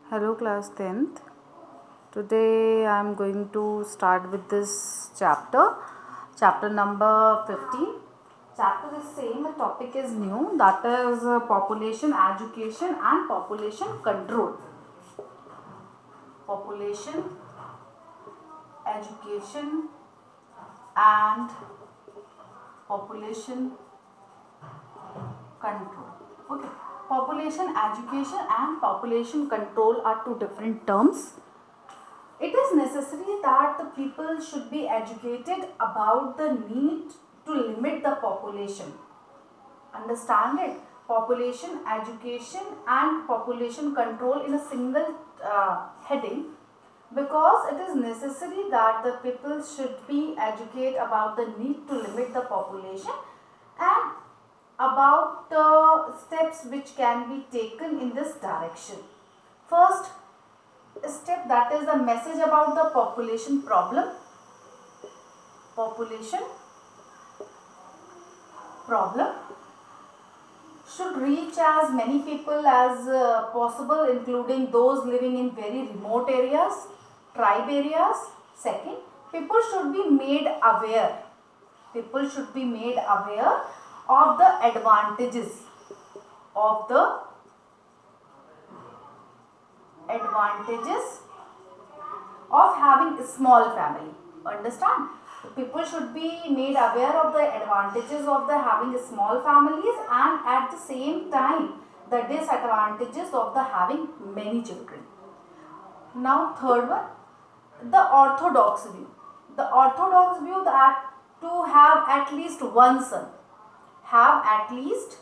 Hello class 10th. Today I am going to start with this chapter number 15. Chapter is same, the topic is new, that is population, education and population control. Population, education and population control. Okay. Population, education and population control are two different terms. It is necessary that the people should be educated about the need to limit the population. Understand it? Population, education and population control in a single heading, because it is necessary that the people should be educated about the need to limit the population and about the steps which can be taken in this direction. First step, that is the message about the population problem. Population problem should reach as many people as possible, including those living in very remote areas, tribe areas. Second, people should be made aware. People should be made aware of the advantages of having a small family. Understand? People should be made aware of the advantages of the having small families, and at the same time the disadvantages of the having many children. Now third one, the orthodox view. The orthodox view that to have at least one son. Have at least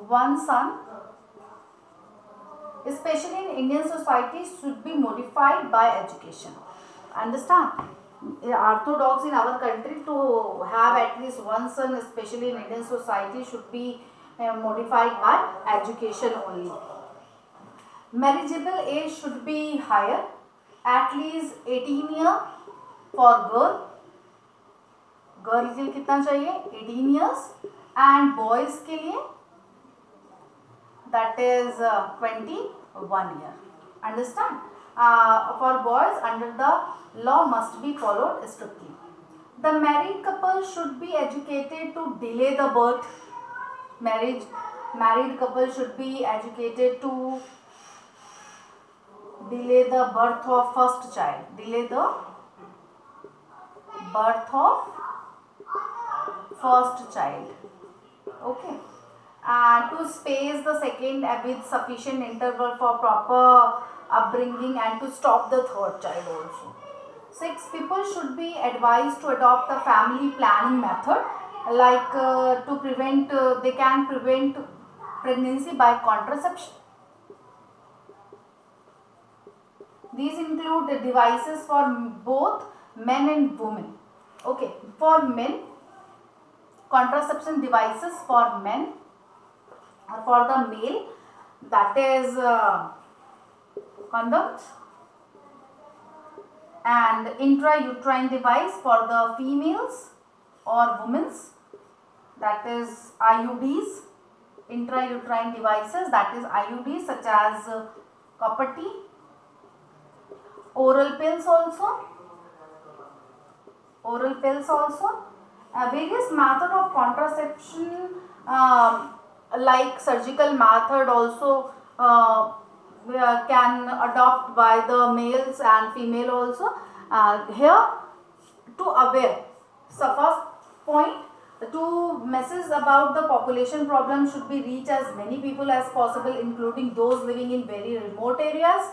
one son, especially in Indian society, should be modified by education. Understand? Orthodox in our country to have at least one son, especially in Indian society, should be modified by education only. Marriageable age should be higher, at least 18 year for girl. Girl के लिए कितना चाहिए? 18 years. And boys के लिए that is 21 year. Understand? For boys, under the law must be followed strictly. The married couple should be educated to delay the birth. Married couple should be educated to delay the birth of first child. Delay the birth of first child. Okay. To space the second with sufficient interval for proper upbringing, and to stop the third child also. 6, people should be advised to adopt a family planning method, like to prevent, they can prevent pregnancy by contraception. These include the devices for both men and women. Okay, for men, contraception devices for men. For the male, that is condoms, and intrauterine device for the females or women's, that is IUDs. Intrauterine devices, that is IUDs, such as copper T. Oral pills also. Various method of contraception, like surgical method also can adopt by the males and female also. Here to aware, so first point, to message about the population problem should be reached as many people as possible, including those living in very remote areas,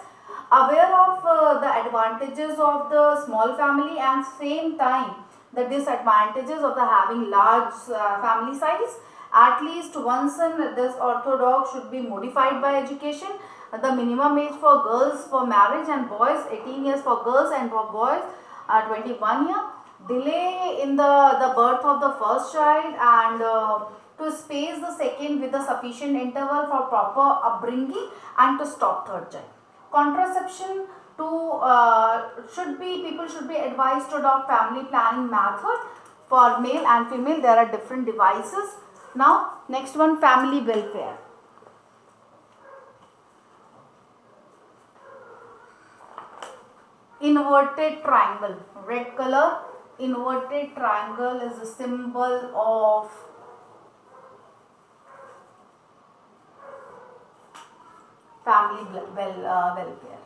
aware of the advantages of the small family, and same time the disadvantages of the having large family size. At least one son. This orthodox should be modified by education. The minimum age for girls for marriage and boys 18 years for girls, and for boys 21 year. Delay in the birth of the first child, and to space the second with a sufficient interval for proper upbringing, and to stop third child. Contraception to people should be advised to adopt family planning method for male and female. There are different devices. Now next one, family welfare. inverted triangle. Red color, inverted triangle is a symbol of family welfare.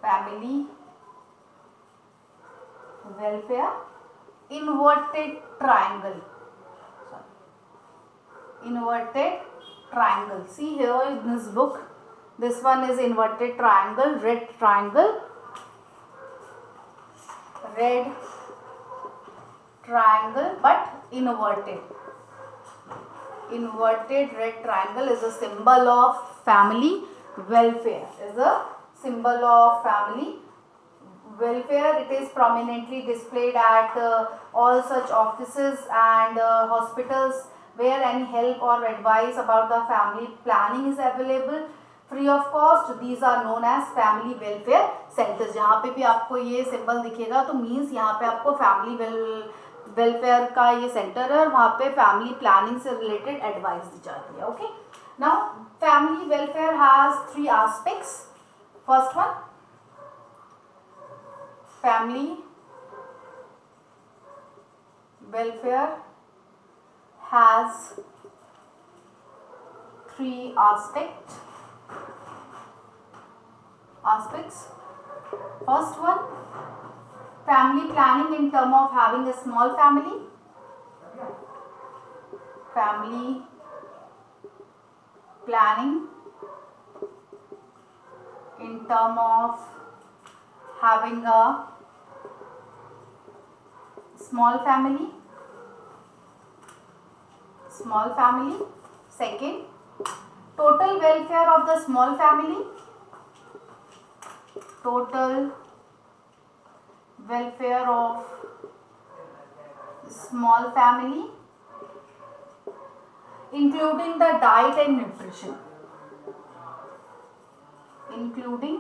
Family welfare, inverted triangle. Sorry. Inverted triangle. See here in this book, this one is inverted triangle, red triangle, red triangle but inverted. Inverted red triangle is a symbol of family welfare. Is a symbol of family welfare. It is prominently displayed at all such offices and hospitals where any help or advice about the family planning is available free of cost. These are known as family welfare centers. जहाँ पे भी आपको ये symbol दिखेगा तो means यहाँ पे आपको फैमिली वेलफेयर का ये सेंटर है और वहाँ पे फैमिली प्लानिंग से रिलेटेड एडवाइस दी जाती है. Okay, now family welfare has 3 aspects. First one, family welfare has 3 aspects. First one, family planning in terms of having a small family. Family planning in terms of having a small family. Second, total welfare of the small family. Total welfare of small family, including the diet and nutrition. Including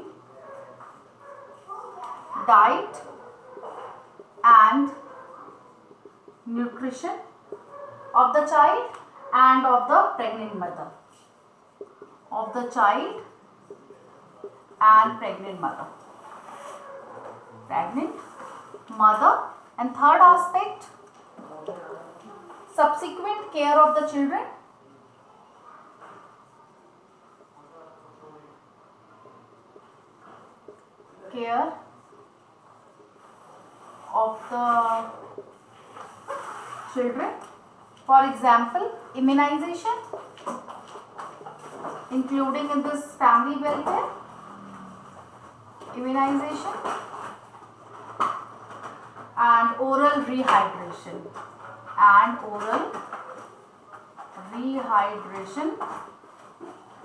diet and nutrition of the child and of the pregnant mother. Of the child and pregnant mother. And third aspect, subsequent care of the children. Care of the children. For example, immunization, including in this family welfare, immunization and oral rehydration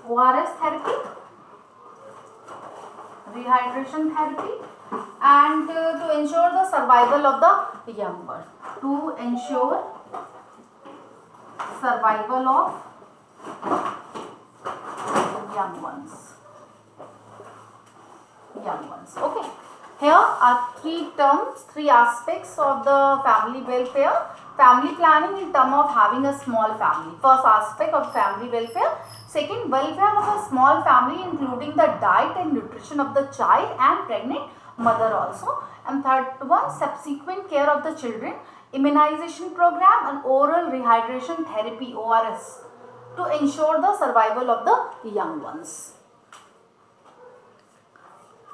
ORS therapy, rehydration therapy, and to ensure the survival of the young bird. To ensure survival of young ones. Okay. Here are 3 terms, 3 aspects of the family welfare. Family planning in terms of having a small family. First aspect of family welfare. Second, welfare of a small family including the diet and nutrition of the child and pregnant mother also. And third one, subsequent care of the children, immunization program and oral rehydration therapy ORS to ensure the survival of the young ones.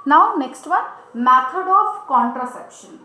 Now next one, method of contraception.